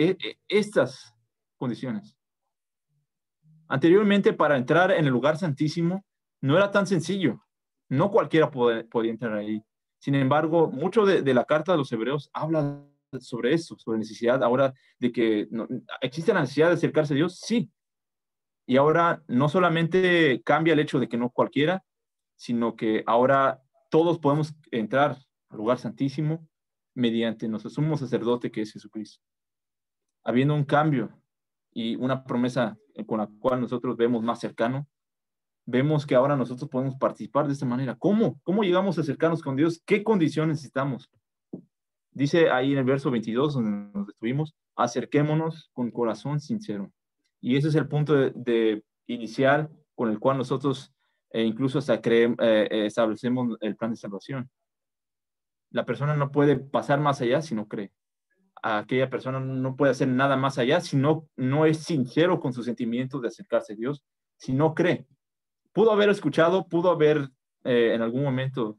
estas condiciones. Anteriormente, para entrar en el lugar santísimo, no era tan sencillo. No cualquiera podía entrar ahí. Sin embargo, mucho de la carta de los Hebreos habla sobre eso, sobre la necesidad ahora de que existe la necesidad de acercarse a Dios, sí. Y ahora no solamente cambia el hecho de que no cualquiera, sino que ahora todos podemos entrar al lugar santísimo mediante nuestro sumo sacerdote que es Jesucristo. Habiendo un cambio y una promesa con la cual nosotros vemos más cercano, vemos que ahora nosotros podemos participar de esta manera. ¿Cómo? ¿Cómo llegamos a acercarnos con Dios? ¿Qué condiciones necesitamos? Dice ahí en el verso 22, donde nos detuvimos, acerquémonos con corazón sincero. Y ese es el punto de inicial con el cual nosotros incluso hasta establecemos el plan de salvación. La persona no puede pasar más allá si no cree. Aquella persona no puede hacer nada más allá si no es sincero con sus sentimientos de acercarse a Dios, si no cree. Pudo haber escuchado, pudo haber en algún momento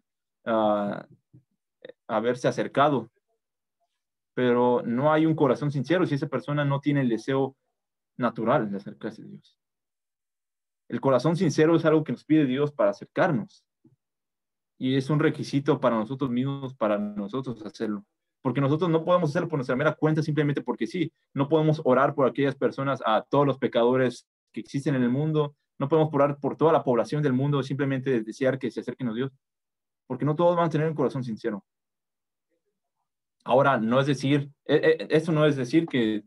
haberse acercado, pero no hay un corazón sincero si esa persona no tiene el deseo natural de acercarse a Dios. El corazón sincero es algo que nos pide Dios para acercarnos. Y es un requisito para nosotros mismos, para nosotros hacerlo. Porque nosotros no podemos hacerlo por nuestra mera cuenta simplemente porque sí. No podemos orar por aquellas personas, a todos los pecadores que existen en el mundo. No podemos orar por toda la población del mundo simplemente desear que se acerquen a Dios. Porque no todos van a tener un corazón sincero. Ahora, no es decir, esto no es decir que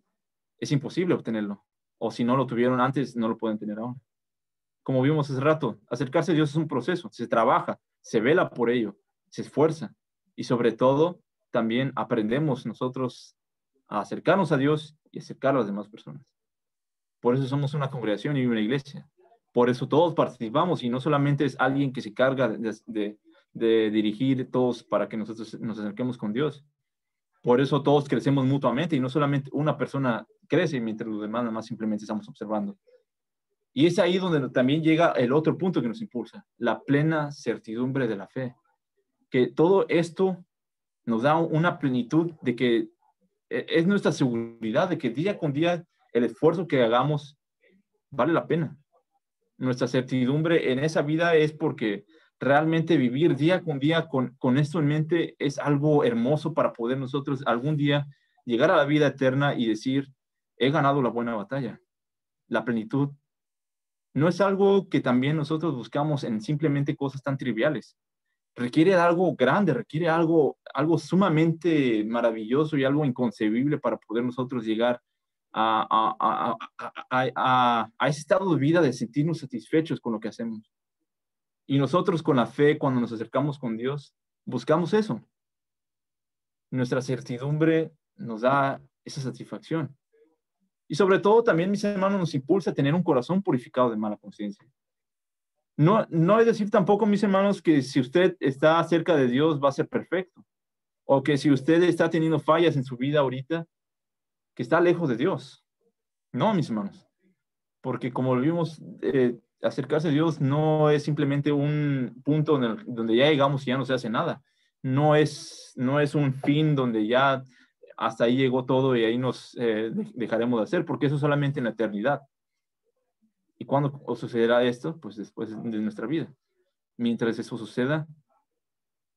es imposible obtenerlo. O si no lo tuvieron antes, no lo pueden tener ahora. Como vimos hace rato, acercarse a Dios es un proceso, se trabaja, se vela por ello, se esfuerza y sobre todo también aprendemos nosotros a acercarnos a Dios y acercar a las demás personas. Por eso somos una congregación y una iglesia. Por eso todos participamos y no solamente es alguien que se carga de dirigir todos para que nosotros nos acerquemos con Dios. Por eso todos crecemos mutuamente y no solamente una persona crece mientras los demás nada más simplemente estamos observando. Y es ahí donde también llega el otro punto que nos impulsa, la plena certidumbre de la fe. Que todo esto nos da una plenitud de que es nuestra seguridad de que día con día el esfuerzo que hagamos vale la pena. Nuestra certidumbre en esa vida es porque realmente vivir día con día con esto en mente es algo hermoso para poder nosotros algún día llegar a la vida eterna y decir, he ganado la buena batalla. La plenitud no es algo que también nosotros buscamos en simplemente cosas tan triviales. Requiere algo grande, requiere algo sumamente maravilloso y algo inconcebible para poder nosotros llegar a ese estado de vida de sentirnos satisfechos con lo que hacemos. Y nosotros con la fe, cuando nos acercamos con Dios, buscamos eso. Nuestra certidumbre nos da esa satisfacción. Y sobre todo también, mis hermanos, nos impulsa a tener un corazón purificado de mala conciencia. No es decir tampoco, mis hermanos, que si usted está cerca de Dios va a ser perfecto. O que si usted está teniendo fallas en su vida ahorita, que está lejos de Dios. No, mis hermanos. Porque como lo vimos, acercarse a Dios no es simplemente un punto donde ya llegamos y ya no se hace nada. No es un fin donde ya hasta ahí llegó todo y ahí nos dejaremos de hacer, porque eso es solamente en la eternidad. ¿Y cuándo sucederá esto? Pues después de nuestra vida. Mientras eso suceda,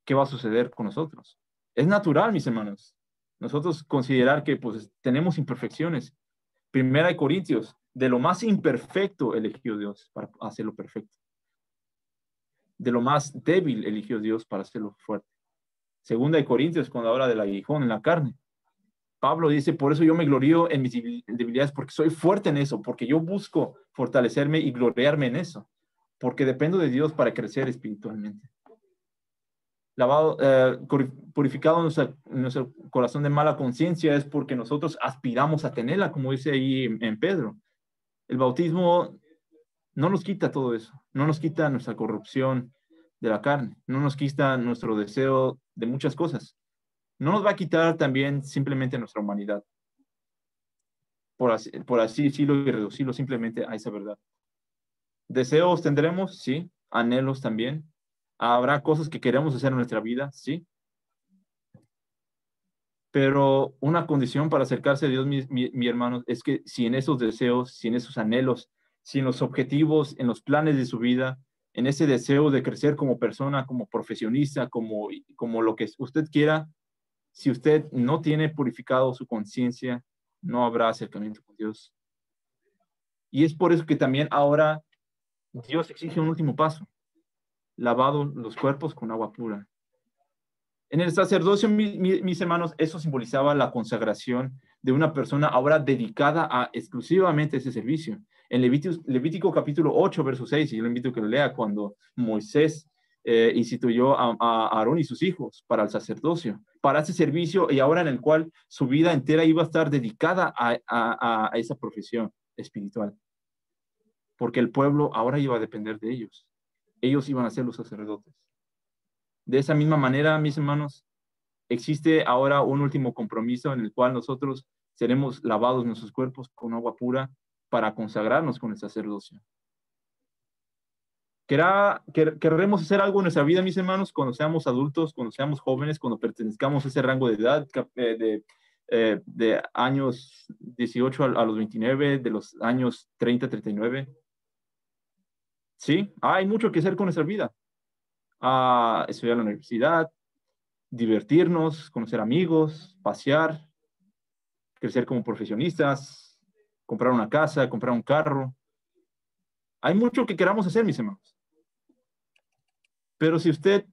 ¿qué va a suceder con nosotros? Es natural, mis hermanos, nosotros considerar que pues tenemos imperfecciones. Primera de Corintios, de lo más imperfecto eligió Dios para hacerlo perfecto. De lo más débil eligió Dios para hacerlo fuerte. Segunda de Corintios, cuando habla del aguijón en la carne, Pablo dice, por eso yo me glorío en mis debilidades, porque soy fuerte en eso, porque yo busco fortalecerme y gloriarme en eso, porque dependo de Dios para crecer espiritualmente. Lavado, purificado nuestro corazón de mala conciencia es porque nosotros aspiramos a tenerla, como dice ahí en Pedro. El bautismo no nos quita todo eso, no nos quita nuestra corrupción de la carne, no nos quita nuestro deseo de muchas cosas. No nos va a quitar también simplemente nuestra humanidad, por así decirlo y reducirlo simplemente a esa verdad. Deseos tendremos, sí, anhelos también. Habrá cosas que queremos hacer en nuestra vida, sí. Pero una condición para acercarse a Dios, mi hermano, es que si en esos deseos, si en esos anhelos, si en los objetivos, en los planes de su vida, en ese deseo de crecer como persona, como profesionista, como lo que usted quiera, si usted no tiene purificado su conciencia, no habrá acercamiento con Dios. Y es por eso que también ahora Dios exige un último paso, lavado los cuerpos con agua pura. En el sacerdocio, mis hermanos, eso simbolizaba la consagración de una persona ahora dedicada a exclusivamente ese servicio. En Levítico capítulo 8, verso 6, y yo le invito a que lo lea, cuando Moisés instituyó a Aarón y sus hijos para el sacerdocio, para ese servicio, y ahora en el cual su vida entera iba a estar dedicada a esa profesión espiritual. Porque el pueblo ahora iba a depender de ellos. Ellos iban a ser los sacerdotes. De esa misma manera, mis hermanos, existe ahora un último compromiso en el cual nosotros seremos lavados nuestros cuerpos con agua pura para consagrarnos con el sacerdocio. ¿Querremos hacer algo en nuestra vida, mis hermanos, cuando seamos adultos, cuando seamos jóvenes, cuando pertenezcamos a ese rango de edad de años 18 a los 29, de los años 30 a 39? Sí, hay mucho que hacer con nuestra vida. Estudiar en la universidad, divertirnos, conocer amigos, pasear, crecer como profesionistas, comprar una casa, comprar un carro. Hay mucho que queramos hacer, mis hermanos. Pero si usted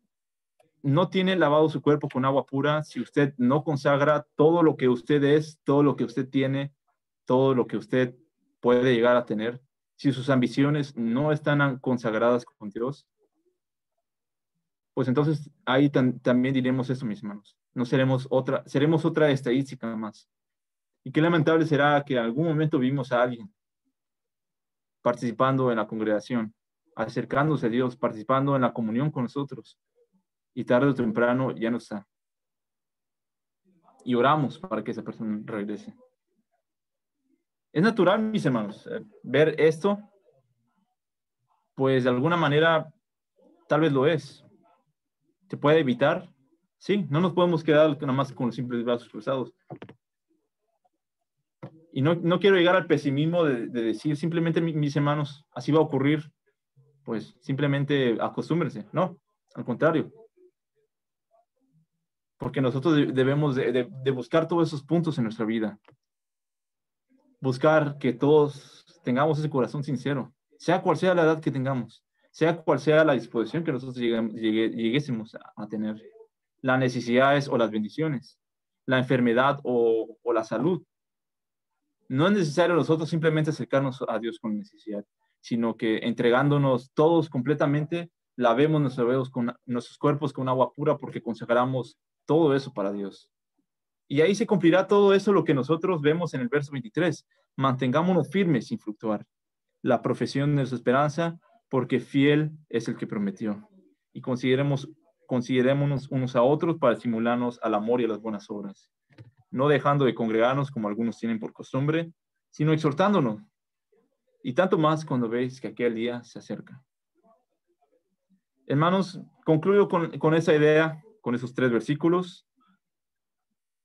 no tiene lavado su cuerpo con agua pura, si usted no consagra todo lo que usted es, todo lo que usted tiene, todo lo que usted puede llegar a tener, si sus ambiciones no están consagradas con Dios, pues entonces ahí también diremos eso, mis hermanos. No seremos otra estadística más. Y qué lamentable será que en algún momento vimos a alguien participando en la congregación, acercándose a Dios, participando en la comunión con nosotros, y tarde o temprano ya no está. Y oramos para que esa persona regrese. Es natural, mis hermanos, ver esto, pues de alguna manera tal vez lo es. ¿Se puede evitar? Sí, no nos podemos quedar nada más con los simples brazos cruzados. Y no quiero llegar al pesimismo de decir simplemente, mis hermanos, así va a ocurrir. pues simplemente acostúmbrense. No, al contrario. Porque nosotros debemos de buscar todos esos puntos en nuestra vida. Buscar que todos tengamos ese corazón sincero, sea cual sea la edad que tengamos, sea cual sea la disposición que nosotros lleguésemos a tener, las necesidades o las bendiciones, la enfermedad o la salud. No es necesario nosotros simplemente acercarnos a Dios con necesidad, sino que entregándonos todos completamente, lavemos nuestros cuerpos con agua pura porque consagramos todo eso para Dios. Y ahí se cumplirá todo eso lo que nosotros vemos en el verso 23. Mantengámonos firmes sin fluctuar. La profesión de nuestra esperanza, porque fiel es el que prometió. Y considerémonos unos a otros para estimularnos al amor y a las buenas obras. No dejando de congregarnos como algunos tienen por costumbre, sino exhortándonos. Y tanto más cuando veis que aquel día se acerca. Hermanos, concluyo con esa idea, con esos 3 versículos,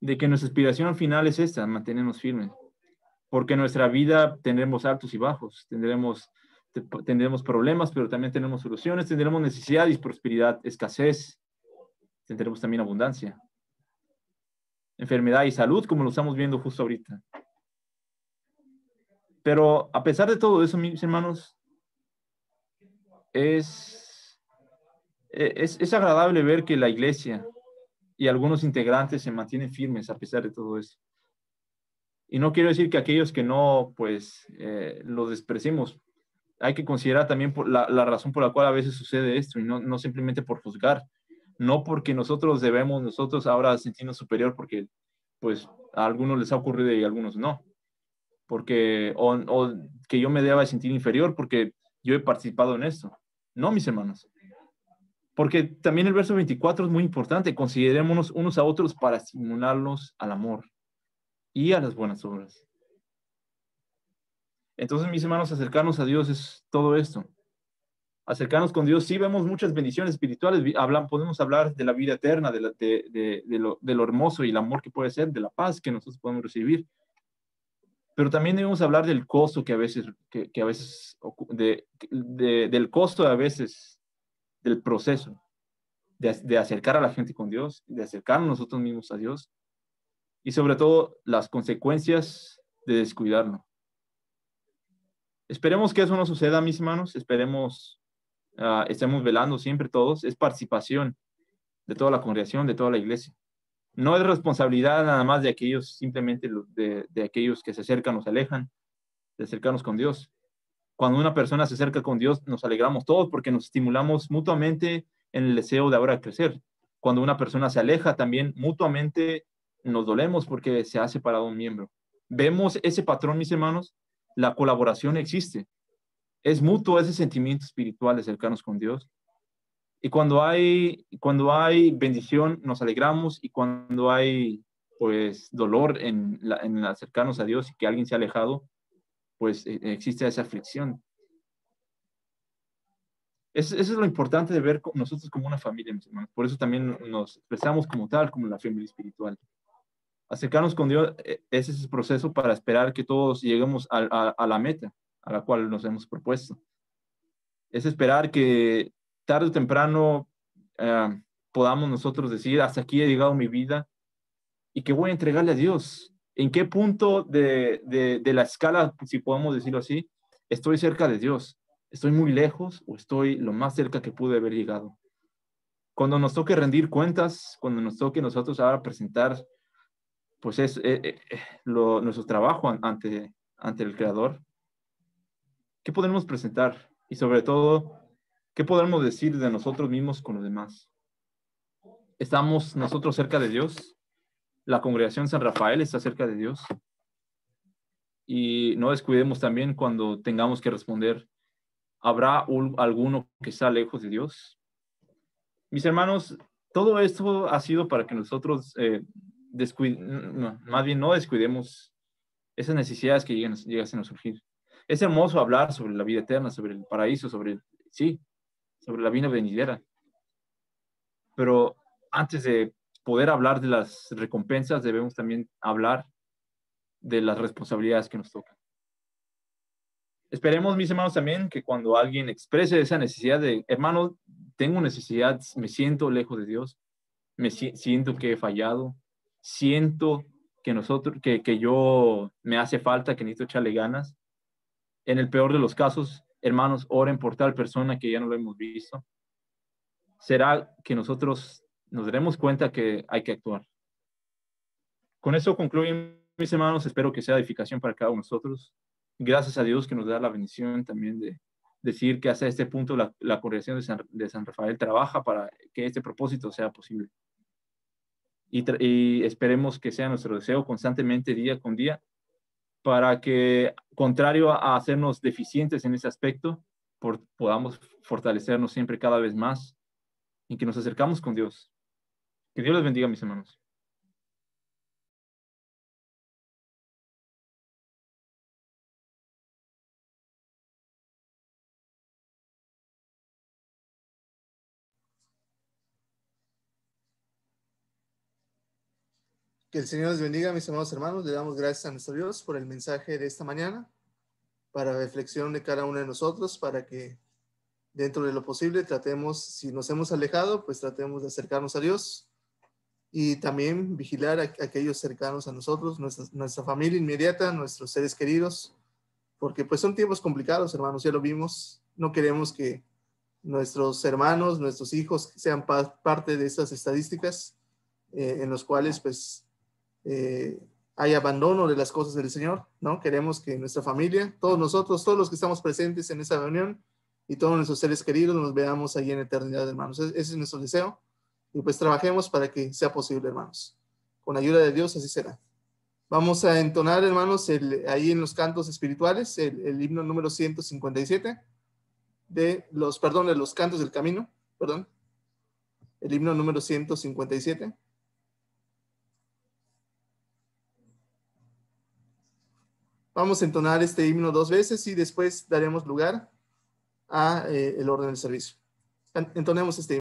de que nuestra aspiración final es esta, mantenernos firmes, porque en nuestra vida tendremos altos y bajos, tendremos problemas, pero también tenemos soluciones, tendremos necesidad y prosperidad, escasez, tendremos también abundancia, enfermedad y salud, como lo estamos viendo justo ahorita. Pero a pesar de todo eso, mis hermanos, es agradable ver que la iglesia y algunos integrantes se mantienen firmes a pesar de todo eso. Y no quiero decir que aquellos que no, pues, los despreciemos. Hay que considerar también la razón por la cual a veces sucede esto y no simplemente por juzgar. No porque nosotros ahora sentirnos superior porque, pues, a algunos les ha ocurrido y a algunos no. Porque, o que yo me deba sentir inferior porque yo he participado en esto. No, mis hermanos. Porque también el verso 24 es muy importante. Considerémonos unos a otros para estimularlos al amor y a las buenas obras. Entonces, mis hermanos, acercarnos a Dios es todo esto. Acercarnos con Dios, sí vemos muchas bendiciones espirituales, podemos hablar de la vida eterna, de lo hermoso y el amor que puede ser, de la paz que nosotros podemos recibir. Pero también debemos hablar del costo que a veces, del costo a veces del proceso, de acercar a la gente con Dios, de acercarnos nosotros mismos a Dios, y sobre todo las consecuencias de descuidarlo. Esperemos que eso no suceda, mis hermanos, estemos velando siempre todos, es participación de toda la congregación, de toda la iglesia. No es responsabilidad nada más de aquellos, simplemente de aquellos que se acercan o se alejan, de acercarnos con Dios. Cuando una persona se acerca con Dios, nos alegramos todos porque nos estimulamos mutuamente en el deseo de ahora crecer. Cuando una persona se aleja, también mutuamente nos dolemos porque se ha separado un miembro. Vemos ese patrón, mis hermanos, la colaboración existe. Es mutuo ese sentimiento espiritual de acercarnos con Dios. Y cuando hay bendición, nos alegramos, y cuando hay, pues, dolor en acercarnos a Dios y que alguien se ha alejado, pues existe esa aflicción. Eso es lo importante de ver nosotros como una familia, mis hermanos. Por eso también nos expresamos como tal, como la familia espiritual. Acercarnos con Dios es ese proceso para esperar que todos lleguemos a la meta a la cual nos hemos propuesto. Es esperar que tarde o temprano podamos nosotros decir, hasta aquí ha llegado mi vida y que voy a entregarle a Dios. ¿En qué punto de la escala, si podemos decirlo así, estoy cerca de Dios? ¿Estoy muy lejos o estoy lo más cerca que pude haber llegado? Cuando nos toque rendir cuentas, cuando nos toque nosotros ahora presentar, pues nuestro trabajo ante el Creador, ¿qué podemos presentar? Y sobre todo, ¿qué podemos decir de nosotros mismos con los demás? ¿Estamos nosotros cerca de Dios? La congregación San Rafael está cerca de Dios. Y no descuidemos también cuando tengamos que responder, ¿habrá alguno que está lejos de Dios? Mis hermanos, todo esto ha sido para que nosotros más bien no descuidemos esas necesidades que llegasen a surgir. Es hermoso hablar sobre la vida eterna, sobre el paraíso, sobre la vida venidera. Pero antes de poder hablar de las recompensas, debemos también hablar de las responsabilidades que nos tocan. Esperemos, mis hermanos, también que cuando alguien exprese esa necesidad de, hermano, tengo necesidad, me siento lejos de Dios, siento que he fallado, siento que yo me hace falta, que necesito echarle ganas. En el peor de los casos, hermanos, oren por tal persona que ya no lo hemos visto. Será que nosotros nos daremos cuenta que hay que actuar. Con eso concluyen, mis hermanos. Espero que sea edificación para cada uno de nosotros. Gracias a Dios que nos da la bendición también de decir que hasta este punto la congregación de San Rafael trabaja para que este propósito sea posible. Y esperemos que sea nuestro deseo constantemente, día con día, para que, contrario a hacernos deficientes en ese aspecto, podamos fortalecernos siempre cada vez más y que nos acercamos con Dios. Que Dios les bendiga, mis hermanos. Que el Señor les bendiga, mis amados hermanos. Le damos gracias a nuestro Dios por el mensaje de esta mañana, para reflexión de cada uno de nosotros, para que dentro de lo posible tratemos, si nos hemos alejado, pues tratemos de acercarnos a Dios y también vigilar a aquellos cercanos a nosotros, nuestra familia inmediata, nuestros seres queridos, porque pues son tiempos complicados, hermanos, ya lo vimos. No queremos que nuestros hermanos, nuestros hijos sean parte de estas estadísticas en los cuales pues hay abandono de las cosas del Señor, ¿no? Queremos que nuestra familia, todos nosotros, todos los que estamos presentes en esta reunión y todos nuestros seres queridos nos veamos ahí en eternidad, hermanos. Ese es nuestro deseo y pues trabajemos para que sea posible, hermanos. Con la ayuda de Dios así será. Vamos a entonar, hermanos, ahí en los cantos espirituales, el himno número 157 de los cantos del camino, perdón. El himno número 157. Vamos a entonar este himno 2 veces y después daremos lugar a el orden del servicio. Entonemos este himno.